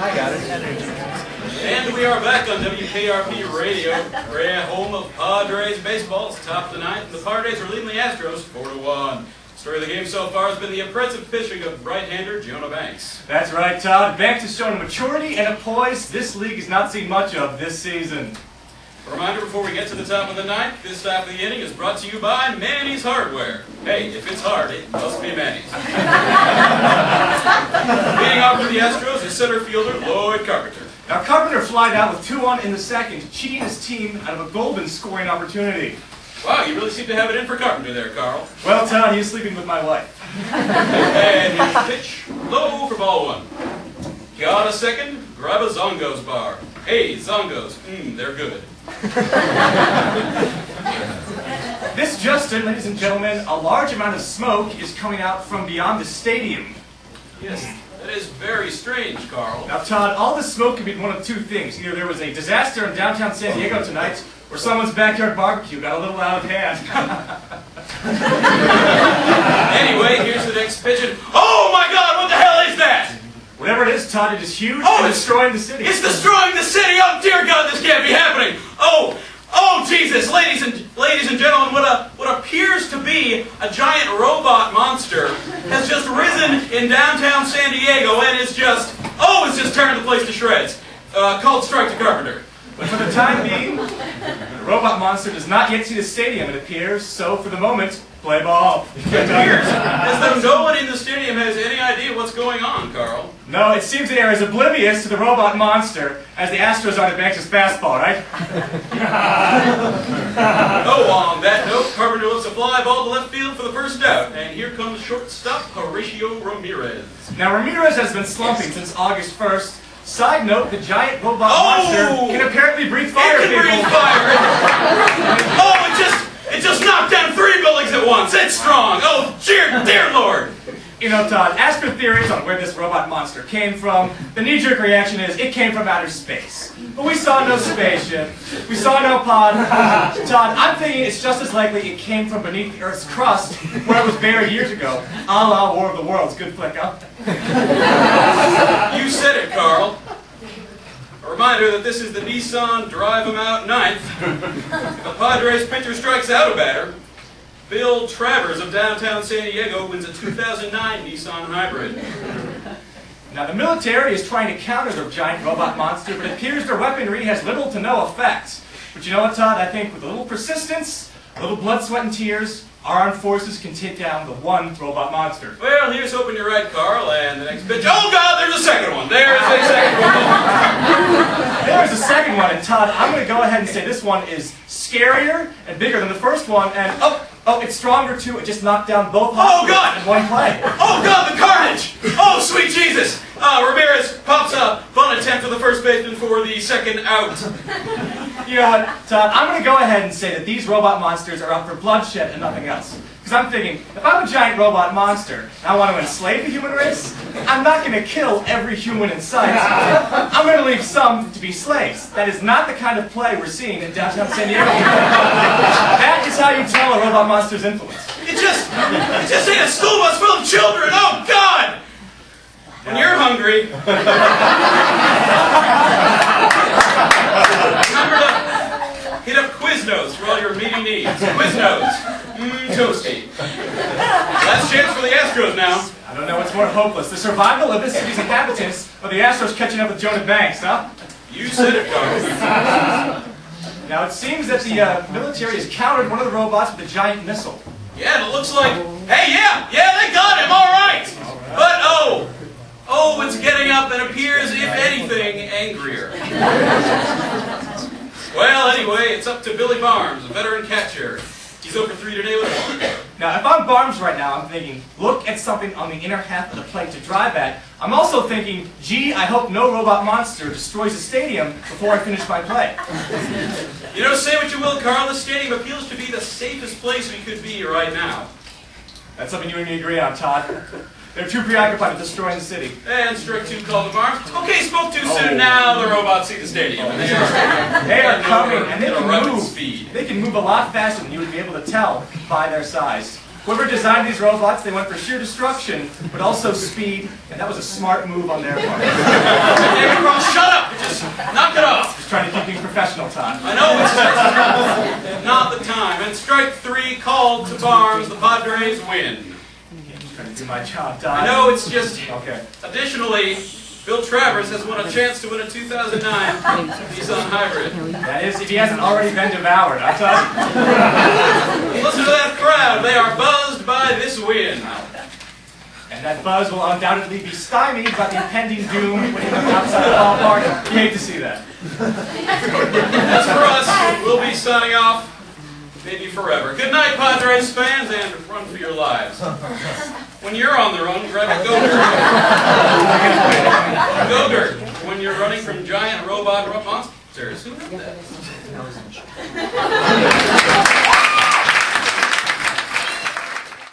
I got it. Energy. And we are back on WKRP Radio. We're at home of Padres baseball. It's top of the ninth, and the Padres are leading the Astros 4-1. Story of the game so far has been the impressive pitching of right-hander Jonah Banks. That's right, Todd. Banks has shown a maturity and a poise this league has not seen much of this season. A reminder before we get to the top of the ninth, this half of the inning is brought to you by Manny's Hardware. Hey, if it's hard, it must be Manny's. Leading off for the Astros is center fielder Lloyd Carpenter. Now, Carpenter flied out with 2-1 in the second, cheating his team out of a golden scoring opportunity. Wow, you really seem to have it in for Carpenter there, Carl. Well, Todd, he was sleeping with my wife. And his pitch, low for ball one. Got a second? Grab a Zongo's bar. Hey, Zongos, they're good. This just in, ladies and gentlemen, a large amount of smoke is coming out from beyond the stadium. Yes, that is very strange, Carl. Now, Todd, all this smoke could be one of two things. Either there was a disaster in downtown San Diego tonight, or someone's backyard barbecue got a little out of hand. Anyway, here's the next pitch. Oh my God, what the hell is that? Whatever it is, Todd, it is huge and it's destroying the city. It's destroying the city! Oh dear God, this can't be happening! Oh Jesus! Ladies and gentlemen, what appears to be a giant robot monster has just risen in downtown San Diego and it's just tearing the place to shreds. Called strike to Carpenter. But for the time being, the robot monster does not yet see the stadium, it appears, so for the moment, play ball. It appears as though no one in the stadium has any idea what's going on, Carl. No, it seems the air is oblivious to the robot monster as the Astros are to Banks' fastball, right? On that note, Carpenter lifts a fly ball to left field for the first out, and here comes shortstop Horatio Ramirez. Now, Ramirez has been slumping since August 1st. Side note, the giant robot monster can apparently breathe fire. It can breathe fire! It just knocked down 3 buildings at once! It's strong! Oh, dear Lord! You know, Todd, as for theories on where this robot monster came from, the knee-jerk reaction is it came from outer space. But we saw no spaceship. We saw no pod. Todd, I'm thinking it's just as likely it came from beneath the Earth's crust, where it was buried years ago. A la War of the Worlds. Good flick, huh? You said it, Carl. A reminder that this is the Nissan Drive 'em Out 9th. The Padres pitcher strikes out a batter. Bill Travers of downtown San Diego wins a 2009 Nissan Hybrid. Now, the military is trying to counter the giant robot monster, but it appears their weaponry has little to no effect. But you know what, Todd? I think with a little persistence, a little blood, sweat, and tears, our armed forces can take down the one robot monster. Well, here's hoping you're right, Carl, and the next pitch. Oh, God, there's a second one. There's a second one. There's a second one, and Todd, I'm going to go ahead and say this one is scarier and bigger than the first one, and it's stronger too. It just knocked down both hospitals in one play. Oh God, the carnage! Oh sweet Jesus! Ramirez pops up, bunt attempt to the first baseman for the second out. You know what, Todd? I'm going to go ahead and say that these robot monsters are out for bloodshed and nothing else. Because I'm thinking, if I'm a giant robot monster and I want to enslave the human race, I'm not going to kill every human in sight. I'm going to leave some to be slaves. That is not the kind of play we're seeing in downtown San Diego. That is how you tell a robot monster's influence. It just ain't a school bus full of children! Oh God! When you're hungry, remember to hit up Quiznos for all your meaty needs. Quiznos. Toasty. Last chance for the Astros now. I don't know what's more hopeless, the survival of this city's inhabitants or the Astros catching up with Jonah Banks, huh? You said it, Carl. Now, it seems that the military has countered one of the robots with a giant missile. Yeah, and it looks like... Hey, yeah, they got him, all right. But, it's getting up and appears, if anything, angrier. Well, anyway, it's up to Billy Barnes, a veteran catcher. He's over 3 today with 1. Now, if I'm Barnes right now, I'm thinking, look at something on the inner half of the plate to drive at. I'm also thinking, gee, I hope no robot monster destroys the stadium before I finish my play. You know, say what you will, Carl, this stadium appeals to be the safest place we could be right now. That's something you and me agree on, Todd. They're too preoccupied with destroying the city. And strike 2 called to Barnes. Okay, spoke too soon. Now the robots see the stadium. And they are coming, and they can move. Speed. They can move a lot faster than you would be able to tell by their size. Whoever designed these robots, they went for sheer destruction, but also speed, and that was a smart move on their part. do my job, Todd. I know it's just... Okay. Additionally, Bill Travers has won a chance to win a 2009 Nissan Hybrid. That is, if he hasn't already been devoured, I'm Todd. Listen to that crowd. They are buzzed by this win. And that buzz will undoubtedly be stymied by the impending doom when he comes outside the ballpark. You hate to see that. As for us, we'll be signing off, maybe forever. Good night, Padres fans, and run for your lives. When you're on the run, grab a go-dirt. Go-dirt. When you're running from giant robot monsters. Who did that?